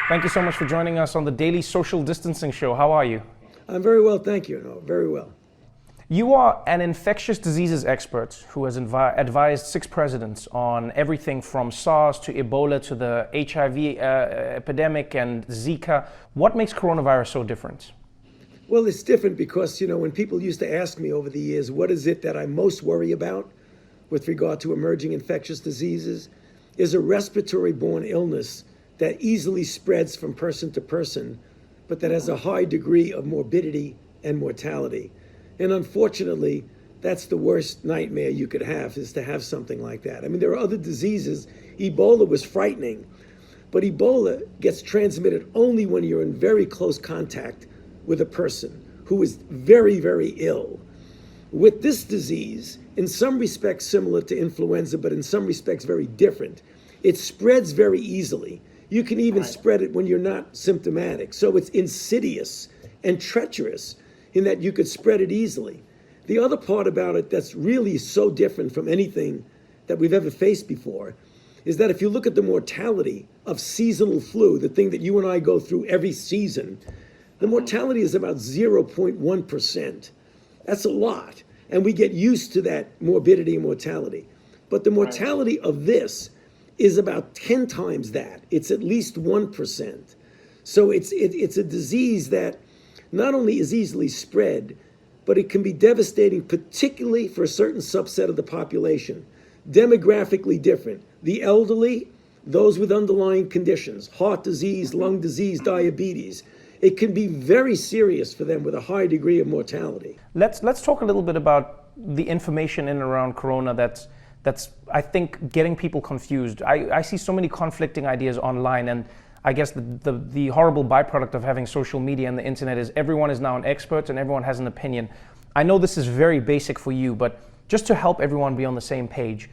Thank you so much for joining us on the Daily Social Distancing Show. How are you? I'm very well, thank you. No, very well. You are an infectious diseases expert who has advised 6 presidents on everything from SARS to Ebola to the HIV epidemic and Zika. What makes coronavirus so different? Well, it's different because, when people used to ask me over the years, what is it that I most worry about with regard to emerging infectious diseases, is a respiratory-borne illness that easily spreads from person to person, but that has a high degree of morbidity and mortality. And unfortunately, that's the worst nightmare you could have, is to have something like that. I mean, there are other diseases. Ebola was frightening, but Ebola gets transmitted only when you're in very close contact with a person who is very, very ill. With this disease, in some respects similar to influenza, but in some respects very different, it spreads very easily. You can even spread it when you're not symptomatic. So it's insidious and treacherous in that you could spread it easily. The other part about it that's really so different from anything that we've ever faced before is that if you look at the mortality of seasonal flu, the thing that you and I go through every season, the mortality is about 0.1%. That's a lot. And we get used to that morbidity and mortality. But the mortality of this is about 10 times that. It's at least 1%. So it's a disease that not only is easily spread, but it can be devastating, particularly for a certain subset of the population. Demographically different. The elderly, those with underlying conditions, heart disease, lung disease, diabetes. It can be very serious for them with a high degree of mortality. Let's talk a little bit about the information in and around corona that's I think getting people confused. I see so many conflicting ideas online, and I guess the horrible byproduct of having social media and the internet is everyone is now an expert and everyone has an opinion. I know this is very basic for you, but just to help everyone be on the same page,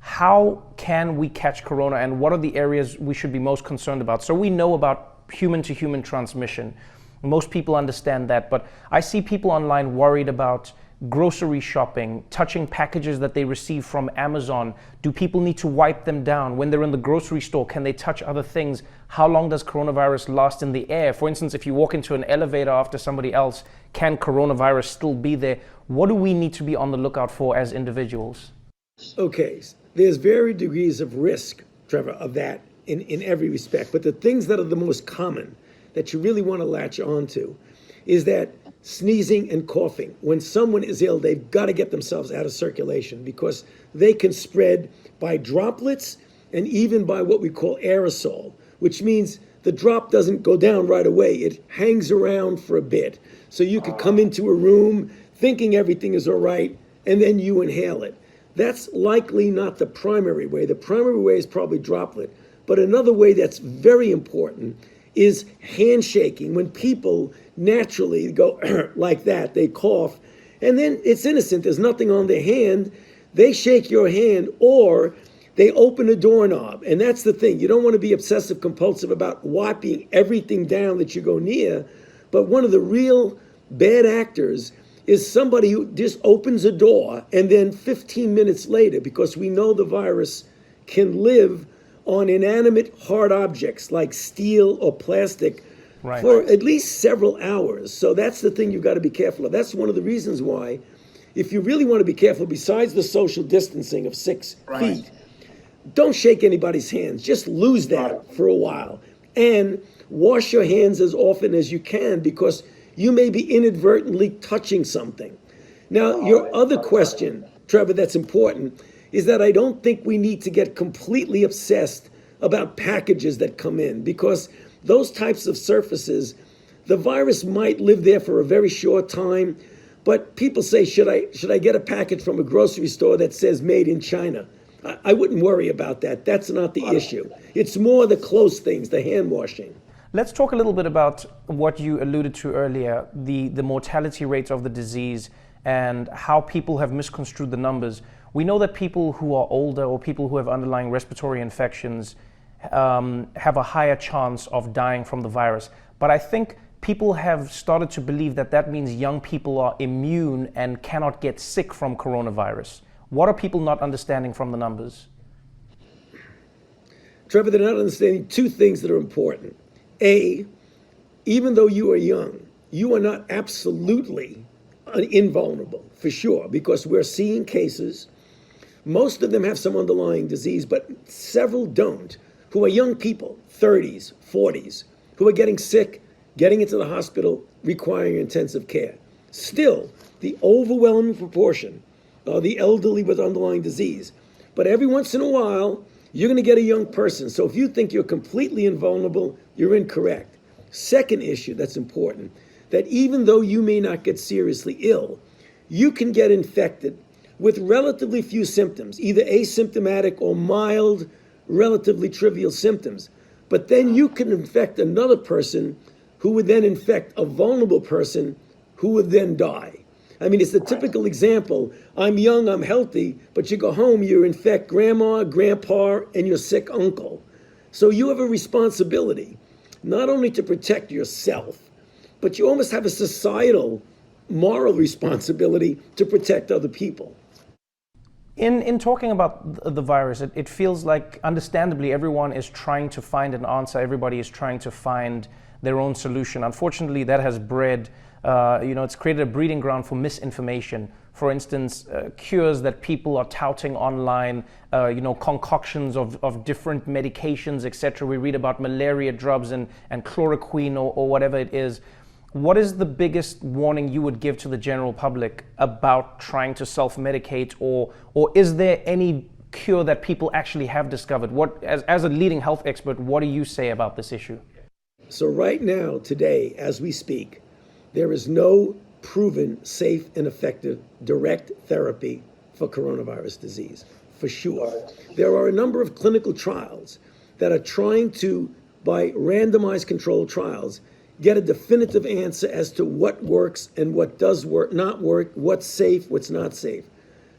how can we catch corona and what are the areas we should be most concerned about? So we know about human-to-human transmission. Most people understand that, but I see people online worried about grocery shopping, touching packages that they receive from Amazon. Do people need to wipe them down? When they're in the grocery store, can they touch other things? How long does coronavirus last in the air? For instance, if you walk into an elevator after somebody else, can coronavirus still be there? What do we need to be on the lookout for as individuals? Okay, there's varied degrees of risk, Trevor, of that in every respect. But the things that are the most common that you really want to latch onto is that sneezing and coughing. When someone is ill, they've got to get themselves out of circulation because they can spread by droplets and even by what we call aerosol, which means the drop doesn't go down right away. It hangs around for a bit. So you could come into a room thinking everything is all right, and then you inhale it. That's likely not the primary way. The primary way is probably droplet. But another way that's very important is handshaking. When people naturally go like that, they cough, and then it's innocent, there's nothing on their hand, they shake your hand or they open a doorknob. And that's the thing, you don't want to be obsessive compulsive about wiping everything down that you go near, but one of the real bad actors is somebody who just opens a door and then 15 minutes later, because we know the virus can live on inanimate hard objects like steel or plastic for at least several hours. So that's the thing you've got to be careful of. That's one of the reasons why, if you really want to be careful, besides the social distancing of 6 feet, don't shake anybody's hands. Just lose that for a while. And wash your hands as often as you can because you may be inadvertently touching something. Now, your other question, Trevor, that's important is that I don't think we need to get completely obsessed about packages that come in because those types of surfaces, the virus might live there for a very short time, but people say, should I get a package from a grocery store that says made in China? I wouldn't worry about that. That's not the issue. It's more the close things, the hand washing. Let's talk a little bit about what you alluded to earlier, the mortality rates of the disease and how people have misconstrued the numbers. We know that people who are older or people who have underlying respiratory infections have a higher chance of dying from the virus. But I think people have started to believe that that means young people are immune and cannot get sick from coronavirus. What are people not understanding from the numbers? Trevor, they're not understanding two things that are important. Even though you are young, you are not absolutely invulnerable, for sure, because we're seeing cases. Most of them have some underlying disease, but several don't, who are young people, 30s, 40s, who are getting sick, getting into the hospital, requiring intensive care. Still, the overwhelming proportion are the elderly with underlying disease. But every once in a while, you're going to get a young person. So if you think you're completely invulnerable, you're incorrect. Second issue that's important, that even though you may not get seriously ill, you can get infected with relatively few symptoms, either asymptomatic or mild, relatively trivial symptoms. But then you can infect another person who would then infect a vulnerable person who would then die. I mean, it's the typical example. I'm young, I'm healthy, but you go home, you infect grandma, grandpa, and your sick uncle. So you have a responsibility, not only to protect yourself, but you almost have a societal moral responsibility to protect other people. In talking about the virus, it feels like, understandably, everyone is trying to find an answer. Everybody is trying to find their own solution. Unfortunately, that has bred, it's created a breeding ground for misinformation. For instance, cures that people are touting online, concoctions of different medications, etc. We read about malaria drugs and chloroquine or whatever it is. What is the biggest warning you would give to the general public about trying to self-medicate, or is there any cure that people actually have discovered? What, as a leading health expert, what do you say about this issue? So right now, today, as we speak, there is no proven safe and effective direct therapy for coronavirus disease, for sure. There are a number of clinical trials that are trying to, by randomized controlled trials, get a definitive answer as to what works and what does work, not work, what's safe, what's not safe.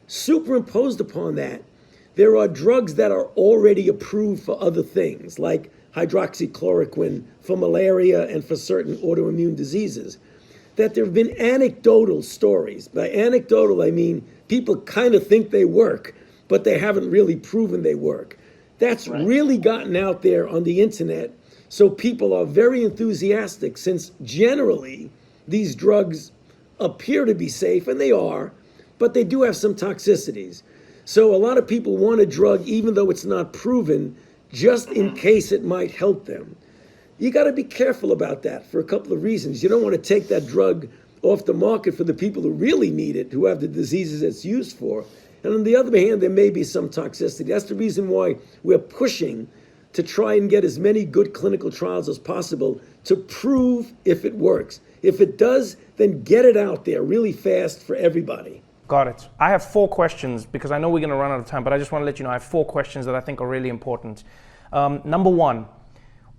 Superimposed upon that, there are drugs that are already approved for other things, like hydroxychloroquine for malaria and for certain autoimmune diseases, that there have been anecdotal stories. By anecdotal, I mean people kind of think they work, but they haven't really proven they work. That's really gotten out there on the internet. So people are very enthusiastic, since generally these drugs appear to be safe, and they are, but they do have some toxicities. So a lot of people want a drug even though it's not proven, just in case it might help them. You got to be careful about that for a couple of reasons. You don't want to take that drug off the market for the people who really need it, who have the diseases it's used for. And on the other hand, there may be some toxicity. That's the reason why we're pushing to try and get as many good clinical trials as possible to prove if it works. If it does, then get it out there really fast for everybody. Got it. I have 4 questions, because I know we're going to run out of time, but I just want to let you know I have 4 questions that I think are really important. Number 1,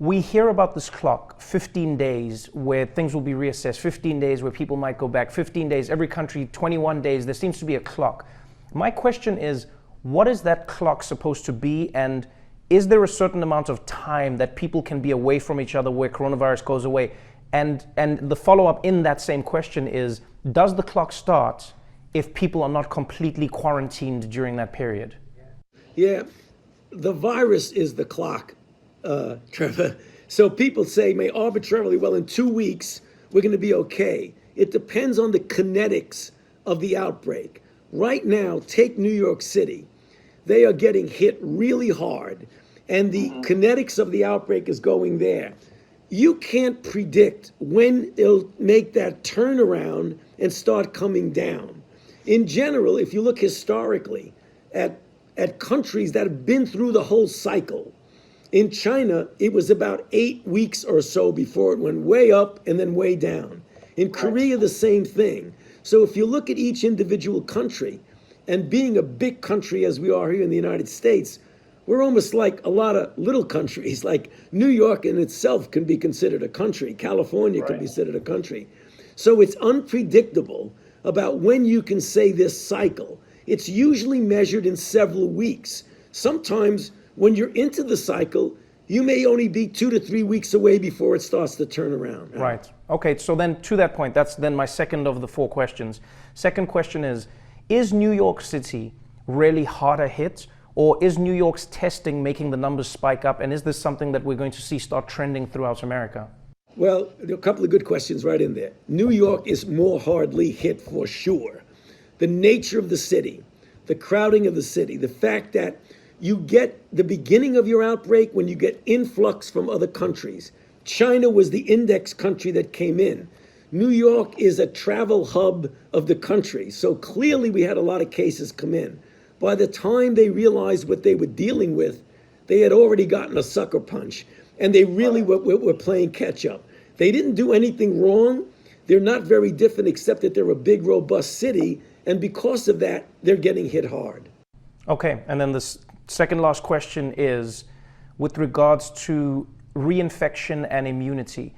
we hear about this clock, 15 days, where things will be reassessed, 15 days where people might go back, 15 days, every country, 21 days. There seems to be a clock. My question is, what is that clock supposed to be, and is there a certain amount of time that people can be away from each other where coronavirus goes away? And the follow-up in that same question is, does the clock start if people are not completely quarantined during that period? Yeah, the virus is the clock, Trevor. So people say, may arbitrarily, well, in 2 weeks, we're going to be okay. It depends on the kinetics of the outbreak. Right now, take New York City. They are getting hit really hard, and the kinetics of the outbreak is going there. You can't predict when it'll make that turnaround and start coming down. In general, if you look historically at countries that have been through the whole cycle, in China, it was about 8 weeks or so before it went way up and then way down. In Korea, the same thing. So if you look at each individual country, and being a big country as we are here in the United States, we're almost like a lot of little countries. Like New York in itself can be considered a country. California can be considered a country. So it's unpredictable about when you can say this cycle. It's usually measured in several weeks. Sometimes when you're into the cycle, you may only be 2 to 3 weeks away before it starts to turn around. Right. Okay, so then to that point, that's then my second of the 4 questions. Second question is New York City really harder hit, Or is New York's testing making the numbers spike up? And is this something that we're going to see start trending throughout America? Well, there are a couple of good questions right in there. New York is more hardly hit for sure. The nature of the city, the crowding of the city, the fact that you get the beginning of your outbreak when you get influx from other countries. China was the index country that came in. New York is a travel hub of the country. So clearly we had a lot of cases come in. By the time they realized what they were dealing with, they had already gotten a sucker punch. And they really were playing catch up. They didn't do anything wrong. They're not very different except that they're a big, robust city. And because of that, they're getting hit hard. Okay, and then the second last question is with regards to reinfection and immunity.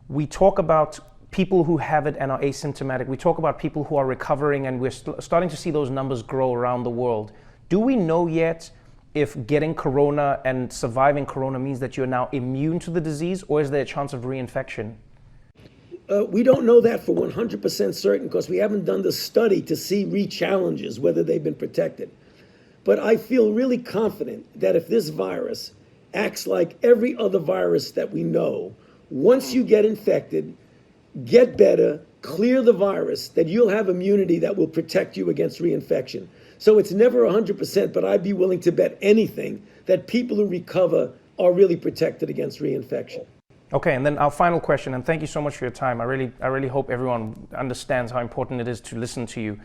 We talk about people who have it and are asymptomatic. We talk about people who are recovering, and we're starting to see those numbers grow around the world. Do we know yet if getting corona and surviving corona means that you're now immune to the disease, or is there a chance of reinfection? We don't know that for 100% certain because we haven't done the study to see re-challenges, whether they've been protected. But I feel really confident that if this virus acts like every other virus that we know, once you get infected, get better, clear the virus, that you'll have immunity that will protect you against reinfection. So it's never 100%, but I'd be willing to bet anything that people who recover are really protected against reinfection. Okay, and then our final question, and thank you so much for your time. I really hope everyone understands how important it is to listen to you.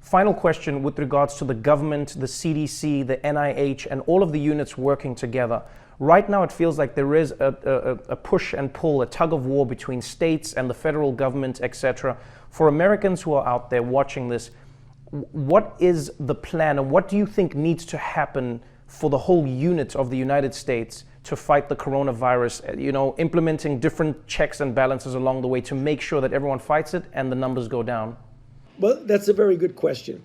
Final question with regards to the government, the CDC, the NIH, and all of the units working together. Right now, it feels like there is a push and pull, a tug of war between states and the federal government, etc. For Americans who are out there watching this, what is the plan, and what do you think needs to happen for the whole unit of the United States to fight the coronavirus, implementing different checks and balances along the way to make sure that everyone fights it and the numbers go down? Well, that's a very good question.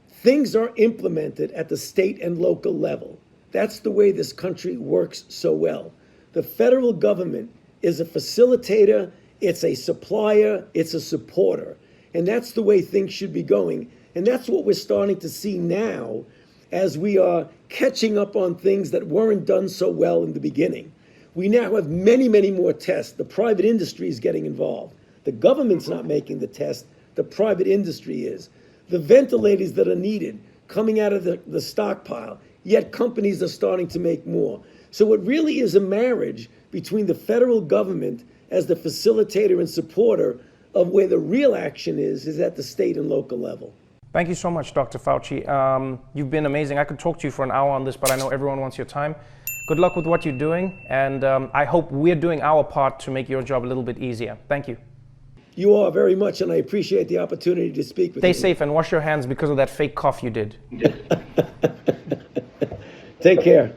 Things are implemented at the state and local level. That's the way this country works so well. The federal government is a facilitator, it's a supplier, it's a supporter. And that's the way things should be going. And that's what we're starting to see now as we are catching up on things that weren't done so well in the beginning. We now have many, many more tests. The private industry is getting involved. The government's not making the test, the private industry is. The ventilators that are needed coming out of the stockpile, yet companies are starting to make more. So it really is a marriage between the federal government as the facilitator and supporter of where the real action is at the state and local level. Thank you so much, Dr. Fauci. You've been amazing. I could talk to you for an hour on this, but I know everyone wants your time. Good luck with what you're doing, and I hope we're doing our part to make your job a little bit easier. Thank you. You are very much, and I appreciate the opportunity to speak with you. Stay safe and wash your hands because of that fake cough you did. Take care.